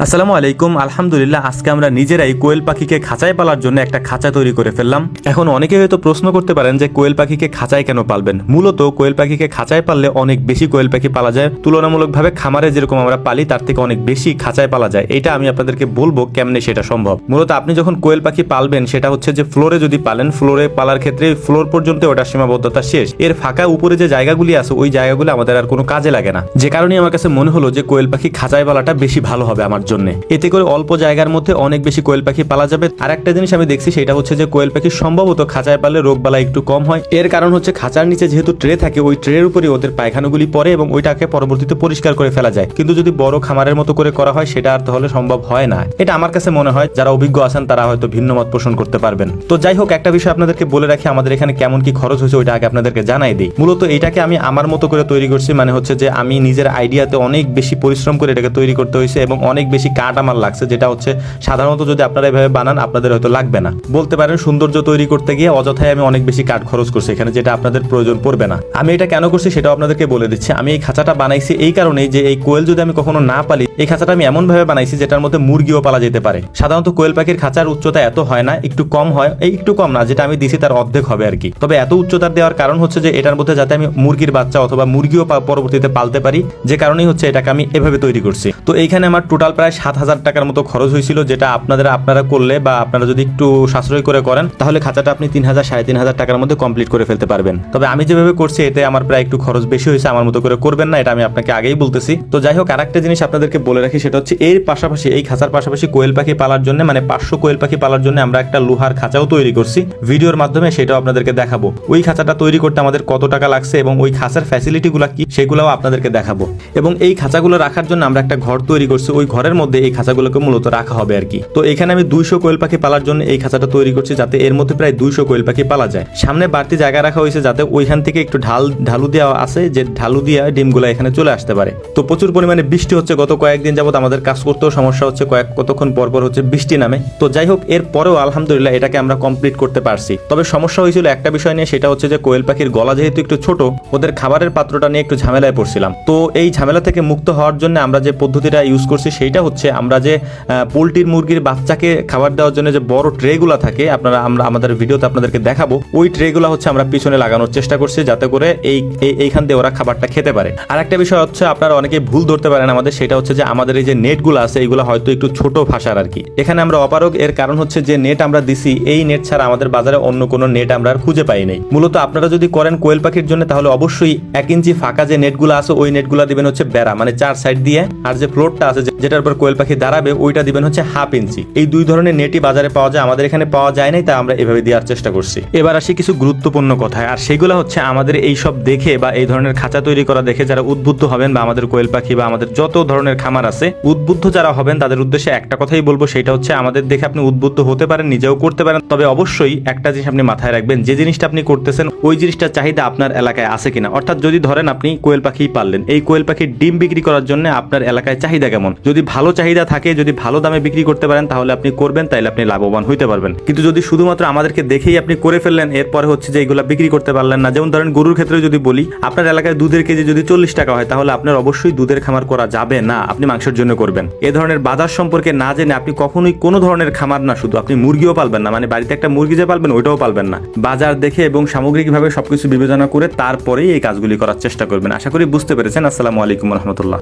আসসালামু আলাইকুম। আলহামদুলিল্লাহ, আজকে আমরা নিজেরাই কোয়েল পাখিকে খাঁচায় পালার জন্য একটা খাঁচা তৈরি করে ফেললাম। এখন অনেকে হয়তো প্রশ্ন করতে পারেন যে কোয়েল পাখিকে খাঁচায় কেন পালবেন। মূলত কোয়েল পাখিকে খাঁচায় পাললে অনেক বেশি কোয়েল পাখি পালা যায়, তুলনামূলকভাবে খামারে যেরকম আমরা পালি তার থেকে অনেক বেশি খাঁচায় পালা যায়। এটা আমি আপনাদেরকে বলবো কেমনে সেটা সম্ভব। মূলত আপনি যখন কোয়েল পাখি পালবেন সেটা হচ্ছে যে ফ্লোরে যদি পালেন, ফ্লোরে পালার ক্ষেত্রে ফ্লোর পর্যন্ত ওটার সীমাবদ্ধতা শেষ। এর ফাঁকা উপরে যে জায়গাগুলি আছে ওই জায়গাগুলো আমাদের আর কোনো কাজে লাগে না, যে কারণে আমার কাছে মনে হলো যে কোয়েল পাখি খাঁচায় পালাটা বেশি ভালো হবে আমার জন্য। এতে করে অল্প জায়গার মধ্যে অনেক বেশি কোয়েল পাখি পালা যাবে। আর একটা জিনিস আমি দেখছি সেটা হচ্ছে যে কোয়েল পাখি সম্ভবত খাঁচায় পালে রোগবালা একটু কম হয়। এর কারণ হচ্ছে খাঁচার নিচে যেহেতু ট্রে থাকে, ওই ট্রের উপরে ওদের পায়খানাগুলি পড়ে এবং ওইটাকে পরবর্তীতে পরিষ্কার করে ফেলা যায়। কিন্তু যদি বড় খামারের মতো করে করা হয় সেটা আর তাহলে সম্ভব হয় না। এটা আমার কাছে মনে হয়। যারা অভিজ্ঞ আছেন তারা হয়তো ভিন্ন মত পোষণ করতে পারবেন। তো যাই হোক, একটা বিষয় আপনাদেরকে বলে রাখি, আমাদের এখানে কেমন কি খরচ হয়েছে ওইটা আগে আপনাদেরকে জানাই দিই। মূলত এটাকে আমি আমার মতো করে তৈরি করছি, মানে হচ্ছে যে আমি নিজের আইডিয়াতে অনেক বেশি পরিশ্রম করে এটাকে তৈরি করতে হয়েছে এবং অনেক বেশি কাঠ আমার লাগছে, যেটা হচ্ছে সাধারণত যদি আপনারা এভাবে বানান আপনাদের হয়তো লাগবে না। বলতে পারেন সৌন্দর্য তৈরি করতে গিয়ে অযথায় আমি অনেক বেশি কাঠ খরচ করছি এখানে, যেটা আপনাদের প্রয়োজন পড়বে না। আমি এটা কেন করছি সেটাও আপনাদেরকে বলে দিচ্ছি। আমি এই খাঁচাটা বানাইছি এই কারণেই যে এই কোয়েল যদি আমি কখনো না পালি, এই খাঁচাটা আমি এমন ভাবে বানাইছি যেটার মধ্যে মুরগিও পালা যেতে পারে। সাধারণত কোয়েল পাখির খাঁচার উচ্চতা এত হয় না, একটু কম হয়, এই একটু কম না, যেটা আমি দিছি তার অর্ধেক হবে আর কি। তবে এত উচ্চতার দেওয়ার কারণ হচ্ছে যে এটার মধ্যে যাতে আমি মুরগির বাচ্চা অথবা মুরগিও পরবর্তীতে পালতে পারি, যে কারণেই হচ্ছে এটাকে আমি এভাবে তৈরি করছি। তো এইখানে আমার টোটাল প্রায় 7,000 টাকার মতো খরচ হয়েছিল, যেটা আপনারা করলে বা আপনারা যদি একটু সাশ্রয় করে করেন তাহলে খাঁচাটা আপনি 3,000 3,500 টাকার মধ্যে কমপ্লিট করে ফেলতে পারবেন। তবে আমি যেভাবে করছি এতে আমার প্রায় একটু খরচ বেশি হয়েছে, আমার মতো করে করবেন না, এটা আমি আপনাকে আগেই বলতেছি। তো যাই হোক, আরেকটা জিনিস আপনাদেরকে বলে রাখি, সেটা হচ্ছে এর পাশাপাশি এই খাঁচার পাশাপাশি কোয়েল পাখি পালার জন্য, মানে 500 কোয়েল পাখি পালার জন্য আমরা একটা লোহার খাঁচাও তৈরি করছি। ভিডিওর মাধ্যমে সেটাও আপনাদেরকে দেখাবো। ওই খাঁচাটা তৈরি করতে আমাদের কত টাকা লাগছে এবং ওই খাঁচার ফ্যাসিলিটিগুলো কি সেগুলোও আপনাদেরকে দেখাবো। এবং এই খাঁচাগুলো রাখার জন্য আমরা একটা ঘর তৈরি করছি, ওই ঘরের মধ্যে এই খাঁচাগুলোকে মূলত রাখা হবে আর কি। তো এখানে আমি 200 কোয়েল পাখি পালার জন্য এই খাঁচাটা তৈরি করছি, যাতে এর মধ্যে প্রায় 200 কোয়েল পাখি পালা যায়। সামনে বাড়তি জায়গা রাখা হয়েছে যাতে ওইখান থেকে একটু ঢালু দেওয়া আছে, যে ঢালু দিয়ে ডিমগুলো এখানে চলে আসতে পারে। তো প্রচুর পরিমাণে বৃষ্টি হচ্ছে, গত কয়েকদিন যাবত আমাদের কাজ করতেও সমস্যা হচ্ছে, কতক্ষণ পরপর হচ্ছে বৃষ্টি নামে। তো যাই হোক, এর পরেও আলহামদুলিল্লাহ এটাকে আমরা কমপ্লিট করতে পারছি। তবে সমস্যা হয়েছিল একটা বিষয় নিয়ে, সেটা হচ্ছে যে কোয়েল পাখির গলা যেহেতু একটু ছোট, ওদের খাবারের পাত্রটা নিয়ে একটু ঝামেলায় পড়ছিলাম। তো এই ঝামেলা থেকে মুক্ত হওয়ার জন্য আমরা যে পদ্ধতিটা ইউজ করছি সেইটা হচ্ছে, আমরা যে পোলট্রির মুরগির বাচ্চাকে খাবার দেওয়ার জন্য যে বড় ট্রেগুলো থাকে, আমরা আমাদের ভিডিওতে আপনাদেরকে দেখাবো, ওই ট্রেগুলো হচ্ছে আমরা পিছনে লাগানোর চেষ্টা করছি, যাতে করে এইখান দিয়ে ওরা খাবারটা খেতে পারে। আর একটা বিষয় হচ্ছে, আপনারা অনেকে ভুল ধরতে পারেন আমাদের, সেটা হচ্ছে যে আমাদের এই যে নেটগুলো আছে এইগুলো হয়তো একটু ছোট ভাষার আর কি। এখানে আমরা অপারগ, এর কারণ হচ্ছে যে নেট আমরা দিছি, এই নেট ছাড়া আমাদের বাজারে অন্য কোনো নেট আমরা আর খুঁজে পাই নাই। মূলত আপনারা যদি করেন কোয়েল পাখির জন্য, তাহলে অবশ্যই 1 ইঞ্চি ফাঁকা যে নেটগুলো আছে ওই নেটগুলো দিবেন হচ্ছে বেড়া, মানে 4 সাইড দিয়ে। আর যে ফ্লোরটা আছে যেটার উপর কোয়েল পাখি দাঁড়াবে ওইটা দিবেন হচ্ছে 1/2 ইঞ্চি। এই 2 ধরনের নেটই বাজারে পাওয়া যায়, আমাদের এখানে পাওয়া যায় নাই, তাই আমরা এভাবে দেওয়ার চেষ্টা করছি। এবার আসি কিছু গুরুত্বপূর্ণ কথায়, আর সেগুলো হচ্ছে আমাদের এই সব দেখে বা এই ধরনের খাঁচা তৈরি করা দেখে যারা উদ্বুদ্ধ হবেন, বা আমাদের কোয়েল পাখি বা আমাদের যত ধরনের খামার আছে উদ্বুদ্ধ যারা হবেন, তাদের উদ্দেশ্যে একটা কথাই বলবো, সেটা হচ্ছে আমাদের দেখে আপনি উদ্বুদ্ধ হতে পারেন, নিজেও করতে পারেন। তবে অবশ্যই একটা জিনিস আপনি মাথায় রাখবেন, যে জিনিসটা আপনি করতেছেন ওই জিনিসটার চাহিদা আপনার এলাকায় আছে কিনা। অর্থাৎ যদি ধরেন আপনি কোয়েল পাখি পাললেন, এই কোয়েল পাখির ডিম বিক্রি করার জন্য আপনার এলাকায় চাহিদা কেমন। যদি ভালো চাহিদা থাকে, যদি ভালো দামে বিক্রি করতে পারেন, তাহলে আপনি করবেন, তাইলে আপনি লাভবান হইতে পারবেন। কিন্তু যদি শুধুমাত্র আমাদেরকে দেখেই আপনি করে ফেললেন, এরপরে হচ্ছে যে এগুলা বিক্রি করতে পারলেন না, যেমন ধরেন গরুর ক্ষেত্রে যদি বলি, আপনার এলাকায় দুধের কেজি যদি 40 টাকা হয়, তাহলে আপনার অবশ্যই দুধের খামার করা যাবে না, আপনি মাংসের জন্য করবেন। এ ধরনের বাজার সম্পর্কে না জেনে আপনি কখনোই কোনো ধরনের খামার না, শুধু আপনি মুরগিও পালবেন না, মানে বাড়িতে একটা মুরগি যে পালবেন ওইটাও পালবেন না। বাজার দেখে এবং সামগ্রিকভাবে সবকিছু বিবেচনা করে তারপরেই এই কাজগুলি করার চেষ্টা করবেন। আশা করি বুঝতে পেরেছেন। আসসালামু আলাইকুম রহমতুল্লাহ।